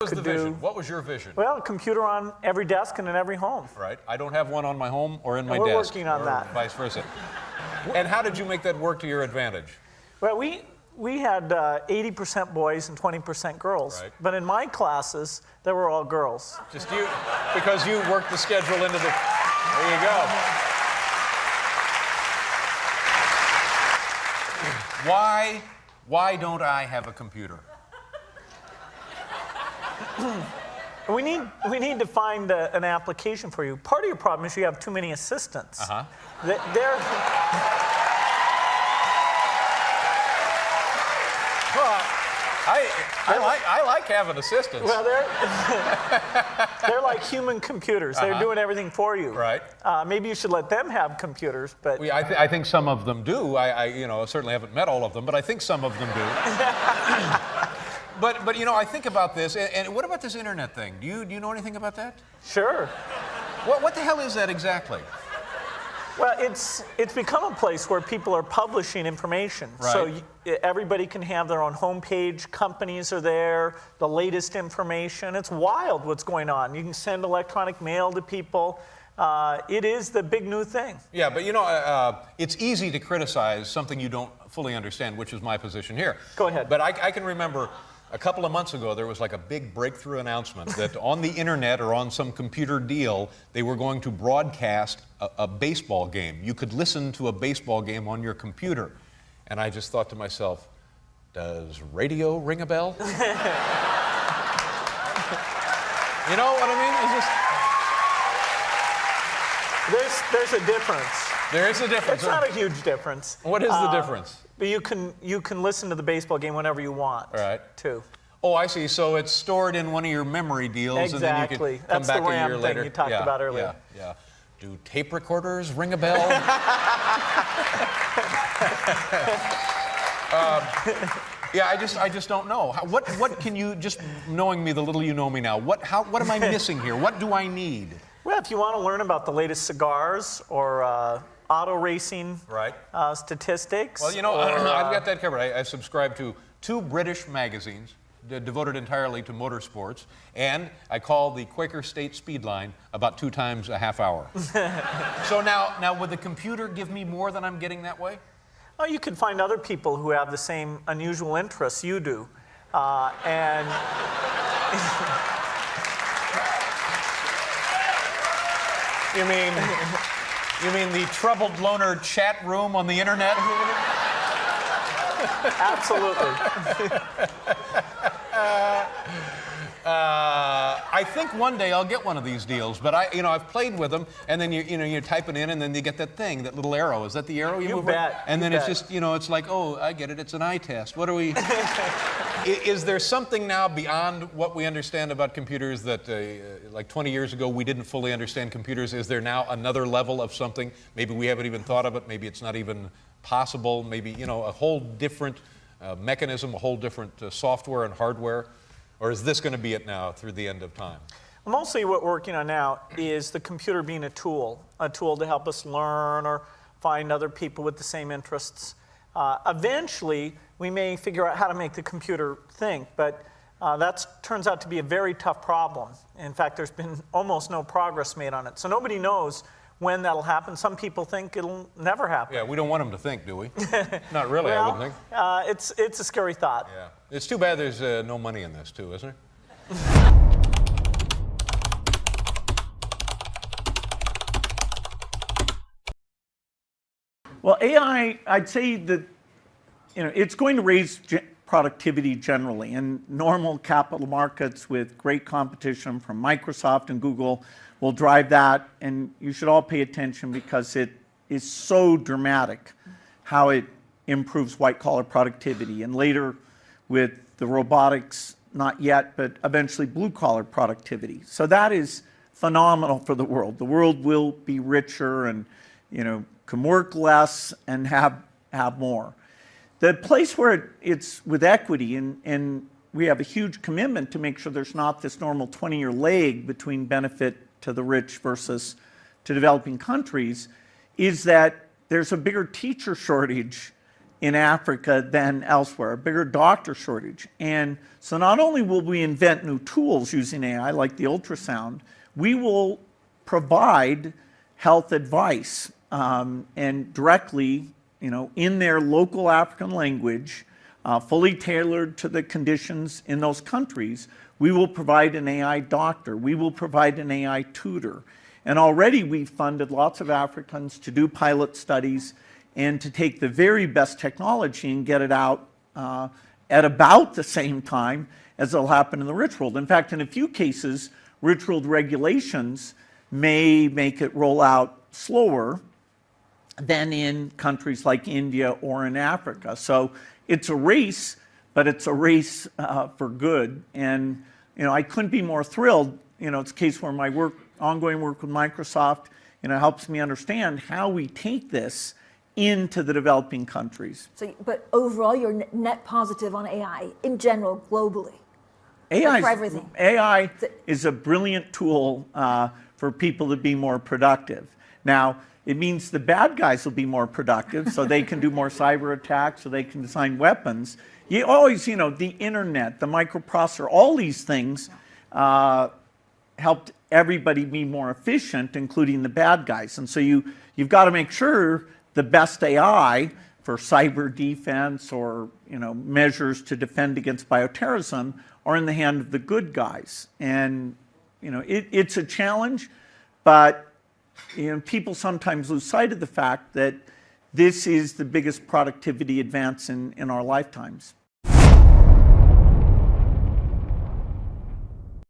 What was the vision? What was your vision? Well, a computer on every desk and in every home. Right. I don't have one on my home or in my We're desk. working on or that. Vice versa. And how did you make that work to your advantage? Well, we had 80% boys and 20% girls. Right. But in my classes, they were all girls. Just you, because you worked the schedule into the... There you go. Why don't I have a computer? We need to find an application for you. Part of your problem is you have too many assistants. Uh-huh. They're... Well, I like having assistants. Well, they're like human computers. They're doing everything for you. Right. Maybe you should let them have computers, but... I think some of them do. I certainly haven't met all of them, but I think some of them do. But I think about this, and what about this internet thing? Do you know anything about that? Sure. What the hell is that exactly? Well, it's become a place where people are publishing information. Right. So everybody can have their own homepage. Companies are there, the latest information. It's wild what's going on. You can send electronic mail to people. It is the big new thing. Yeah, but it's easy to criticize something you don't fully understand, which is my position here. Go ahead. But I can remember a couple of months ago, there was like a big breakthrough announcement that on the internet or on some computer deal, they were going to broadcast a baseball game. You could listen to a baseball game on your computer. And I just thought to myself, does radio ring a bell? You know what I mean? It's just... There's a difference. There is a difference. It's not a huge difference. What is the difference? But you can listen to the baseball game whenever you want. Right. Too. Oh, I see. So it's stored in one of your memory deals, Exactly. and then you can come That's back the a year RAM later. thing you talked about earlier. Yeah. Do tape recorders ring a bell? I just don't know. What can you, just knowing me the little you know me now, what am I missing here? What do I need? Well, if you want to learn about the latest cigars or auto racing statistics. Well, I've got that covered. I subscribe to 2 British magazines devoted entirely to motorsports, and I call the Quaker State Speed Line about 2 times a half hour. So now, would the computer give me more than I'm getting that way? Oh, you can find other people who have the same unusual interests you do, and. You mean the troubled loner chat room on the internet? Absolutely. I think one day I'll get one of these deals, but I've played with them, and then you're typing in, and then you get that thing, that little arrow. Is that the arrow you move? Bet. And then you it's bet. just, it's like, oh, I get it. It's an eye test. What are we? Is there something now beyond what we understand about computers that, like 20 years ago, we didn't fully understand computers? Is there now another level of something? Maybe we haven't even thought of it. Maybe it's not even possible. Maybe, a whole different mechanism, a whole different software and hardware. Or is this going to be it now through the end of time? Mostly what we're working on now is the computer being a tool to help us learn or find other people with the same interests. Eventually, we may figure out how to make the computer think, but that turns out to be a very tough problem. In fact, there's been almost no progress made on it. So nobody knows when that'll happen. Some people think it'll never happen. Yeah, we don't want them to think, do we? Not really, well, I wouldn't think. It's a scary thought. Yeah. It's too bad there's no money in this, too, isn't it? Well, AI, I'd say that it's going to raise productivity generally. In normal capital markets with great competition from Microsoft and Google will drive that, and you should all pay attention because it is so dramatic how it improves white-collar productivity. And later with the robotics, not yet, but eventually blue-collar productivity. So that is phenomenal for the world. The world will be richer and, can work less and have more. The place where it's with equity, and we have a huge commitment to make sure there's not this normal 20-year lag between benefit to the rich versus to developing countries, is that there's a bigger teacher shortage in Africa than elsewhere, a bigger doctor shortage. And so not only will we invent new tools using AI, like the ultrasound, we will provide health advice and directly, in their local African language, fully tailored to the conditions in those countries. We will provide an AI doctor. We will provide an AI tutor. And already we've funded lots of Africans to do pilot studies and to take the very best technology and get it out at about the same time as it'll happen in the rich world. In fact, in a few cases, rich world regulations may make it roll out slower than in countries like India or in Africa. So it's a race, but it's a race for good. And I couldn't be more thrilled. It's a case where my ongoing work with Microsoft, helps me understand how we take this into the developing countries. So, but overall, you're net positive on AI in general, globally. For everything. AI is a brilliant tool for people to be more productive. Now, it means the bad guys will be more productive, so they can do more cyber attacks, so they can design weapons. You always, the internet, the microprocessor, all these things helped everybody be more efficient, including the bad guys. And so you've got to make sure the best AI for cyber defense or measures to defend against bioterrorism are in the hand of the good guys. And it's a challenge, but people sometimes lose sight of the fact that this is the biggest productivity advance in our lifetimes.